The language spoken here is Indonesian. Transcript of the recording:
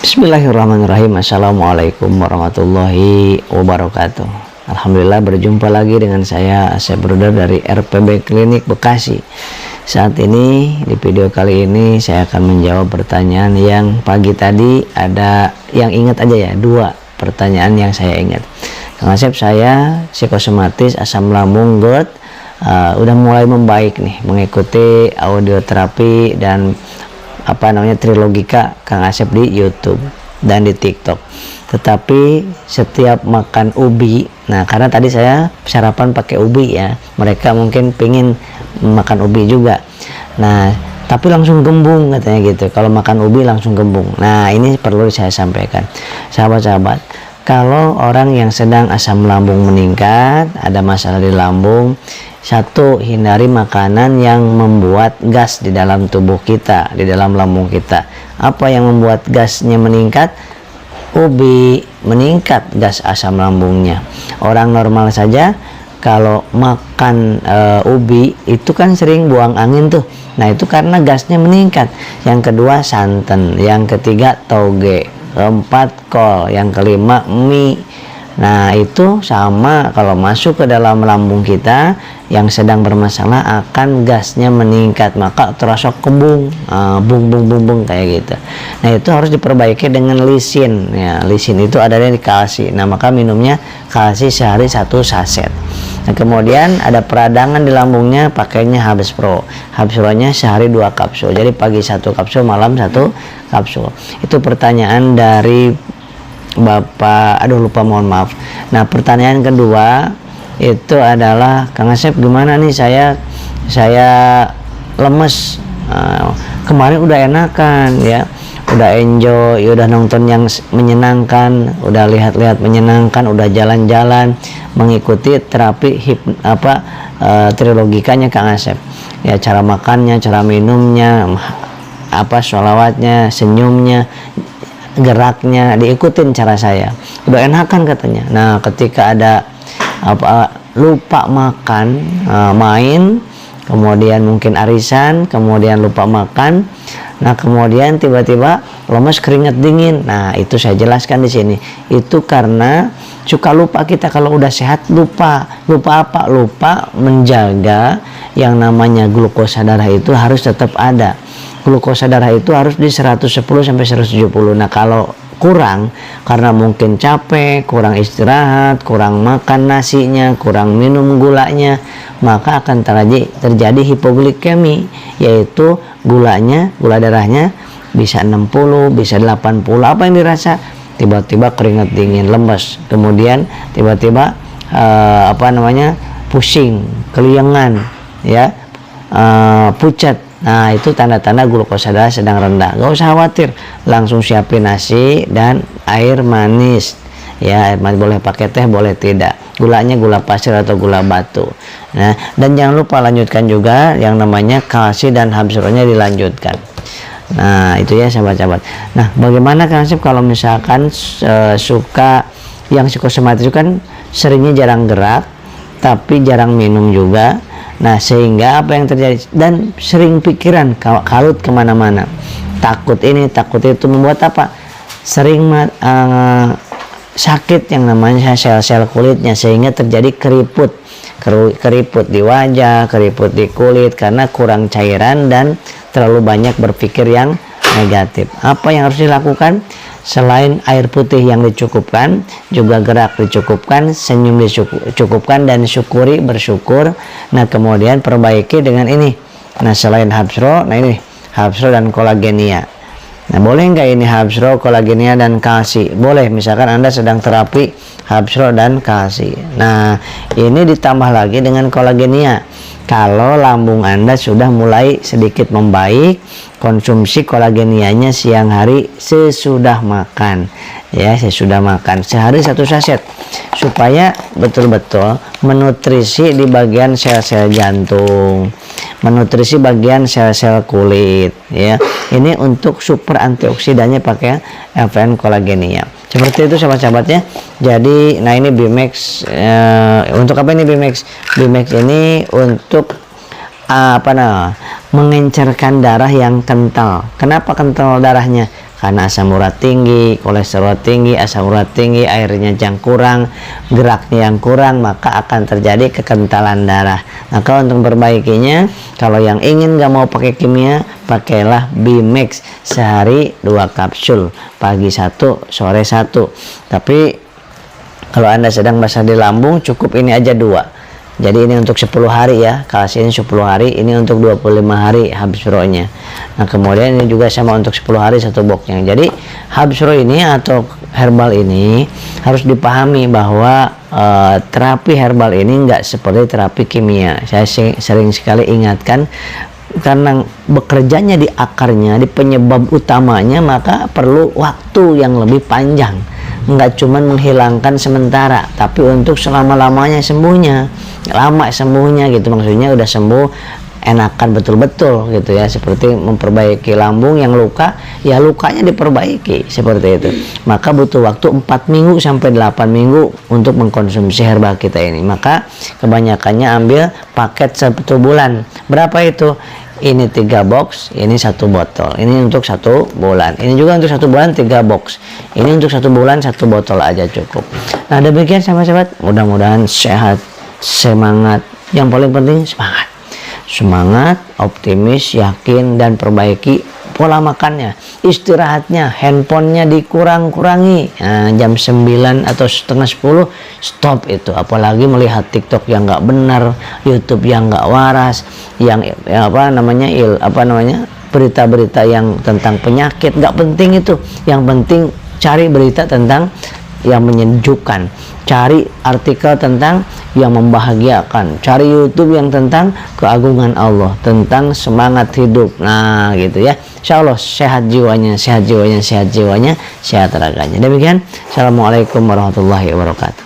Bismillahirrahmanirrahim. Assalamualaikum warahmatullahi wabarakatuh. Alhamdulillah berjumpa lagi dengan saya Asep Bruder dari RPB Klinik Bekasi. Saat ini di video kali ini saya akan menjawab pertanyaan yang pagi tadi ada yang ingat aja ya, 2 pertanyaan yang saya ingat. Kang Asep, saya psikosomatis asam lambung GERD udah mulai membaik nih, mengikuti audioterapi dan trilogika Kang Asep di YouTube dan di TikTok. Tetapi setiap makan ubi, nah karena tadi saya sarapan pakai ubi ya, mereka mungkin pengen makan ubi juga. Nah tapi langsung gembung katanya gitu, kalau makan ubi langsung gembung. Nah ini perlu saya sampaikan, sahabat-sahabat, kalau orang yang sedang asam lambung meningkat, ada masalah di lambung, 1, hindari makanan yang membuat gas di dalam tubuh kita, di dalam lambung kita. Apa yang membuat gasnya meningkat? Ubi, meningkat gas asam lambungnya. Orang normal saja kalau makan ubi itu kan sering buang angin tuh. Nah itu karena gasnya meningkat. Yang kedua santan, yang ketiga toge, keempat kol, yang kelima mie. Nah itu sama, kalau masuk ke dalam lambung kita yang sedang bermasalah akan gasnya meningkat, maka terasa kembung, bung kayak gitu. Nah itu harus diperbaiki dengan lisin ya. Lisin itu adanya di kalsi. Nah maka minumnya kalsi sehari 1 saset. Nah kemudian ada peradangan di lambungnya, pakainya Habs Pro. Habs Pro nya sehari 2 kapsul, jadi pagi 1 kapsul, malam 1 kapsul. Itu pertanyaan dari Bapak, lupa, mohon maaf. Nah pertanyaan kedua itu adalah, Kang Asep gimana nih, saya lemes, kemarin udah enakan ya, udah enjoy, udah nonton yang menyenangkan, udah lihat-lihat menyenangkan, udah jalan-jalan, mengikuti terapi trilogikanya Kang Asep ya, cara makannya, cara minumnya, sholawatnya, senyumnya, geraknya, diikutin cara saya, udah enakan katanya. Nah ketika ada lupa makan, main, kemudian mungkin arisan, kemudian lupa makan, nah kemudian tiba-tiba lemes, keringat dingin. Nah itu saya jelaskan di sini, itu karena suka lupa kita kalau udah sehat, lupa apa? Lupa menjaga yang namanya glukosa darah itu harus tetap ada. Glukosa darah itu harus di 110 sampai 170. Nah kalau kurang karena mungkin capek, kurang istirahat, kurang makan nasinya, kurang minum gulanya, maka akan terjadi hipoglikemi, yaitu gula darahnya bisa 60, bisa 80. Apa yang dirasa? Tiba-tiba keringat dingin, lemes, kemudian tiba-tiba pusing, keliengan ya, pucat. Nah itu tanda-tanda glukosa darah sedang rendah. Gak usah khawatir, langsung siapin nasi dan air manis ya. Air manis boleh pakai teh, boleh tidak, gulanya gula pasir atau gula batu. Nah dan jangan lupa lanjutkan juga yang namanya kalsi dan habsronya dilanjutkan. Nah itu ya sahabat-sahabat. Nah bagaimana Kang Asep kalau misalkan suka yang psikosomatis kan seringnya jarang gerak tapi jarang minum juga. Nah sehingga apa yang terjadi, dan sering pikiran, kalut kemana-mana, takut ini takut itu, membuat apa, sering sakit yang namanya sel-sel kulitnya, sehingga terjadi keriput di wajah, keriput di kulit karena kurang cairan dan terlalu banyak berpikir yang negatif. Apa yang harus dilakukan? Selain air putih yang dicukupkan, juga gerak dicukupkan, senyum dicukupkan, dan syukuri, bersyukur. Nah kemudian perbaiki dengan ini. Nah selain Habsro, nah ini Habsro dan kolagenia. Nah boleh nggak ini Habsro, kolagenia, dan kalsi? Boleh, misalkan Anda sedang terapi Habsro dan kalsi. Nah ini ditambah lagi dengan kolagenia. Kalau lambung Anda sudah mulai sedikit membaik, konsumsi kolagenianya siang hari sesudah makan ya, sesudah makan sehari 1 saset, supaya betul-betul menutrisi di bagian sel-sel jantung, menutrisi bagian sel-sel kulit ya. Ini untuk super antioksidannya pakai FN kolagenia. Seperti itu sahabat-sahabat ya. Jadi nah ini Bimax, untuk apa ini Bimax? Bimax ini untuk mengencerkan darah yang kental. Kenapa kental darahnya? karena asam urat tinggi, kolesterol tinggi, asam urat tinggi, airnya yang kurang, geraknya yang kurang, maka akan terjadi kekentalan darah. Maka untuk memperbaikinya, kalau yang ingin nggak mau pakai kimia, pakailah Bimax sehari 2 kapsul, pagi 1, sore 1. Tapi kalau Anda sedang basah di lambung, cukup ini aja 2. Jadi ini untuk 10 hari ya, kasih ini 10 hari, ini untuk 25 hari Habsro nya. Nah kemudian ini juga sama untuk 10 hari 1 boxnya. Jadi Habsro ini atau herbal ini harus dipahami bahwa terapi herbal ini enggak seperti terapi kimia. Saya sering sekali ingatkan, karena bekerjanya di akarnya, di penyebab utamanya, maka perlu waktu yang lebih panjang. Enggak cuma menghilangkan sementara, tapi untuk selama-lamanya sembuhnya, lama sembuhnya gitu, maksudnya udah sembuh enakan betul-betul gitu ya, seperti memperbaiki lambung yang luka, ya lukanya diperbaiki seperti itu. Maka butuh waktu 4 minggu sampai 8 minggu untuk mengkonsumsi herbal kita ini. Maka kebanyakannya ambil paket 1 bulan. Berapa itu? Ini 3 box, ini 1 botol. Ini untuk 1 bulan. Ini juga untuk 1 bulan 3 box. Ini untuk 1 bulan 1 botol aja cukup. Nah demikian sahabat-sahabat, mudah-mudahan sehat, semangat. Yang paling penting semangat. Semangat, optimis, yakin, dan perbaiki pola makannya, istirahatnya, handphonenya dikurang-kurangi. Nah, jam 9 atau setengah 10 stop itu. Apalagi melihat TikTok yang nggak benar, YouTube yang nggak waras, yang berita-berita yang tentang penyakit nggak penting itu. Yang penting cari berita tentang yang menyejukkan, cari artikel tentang yang membahagiakan, cari YouTube yang tentang keagungan Allah, tentang semangat hidup. Nah gitu ya, insya Allah sehat jiwanya, sehat jiwanya, sehat jiwanya, sehat raganya. Demikian, assalamualaikum warahmatullahi wabarakatuh.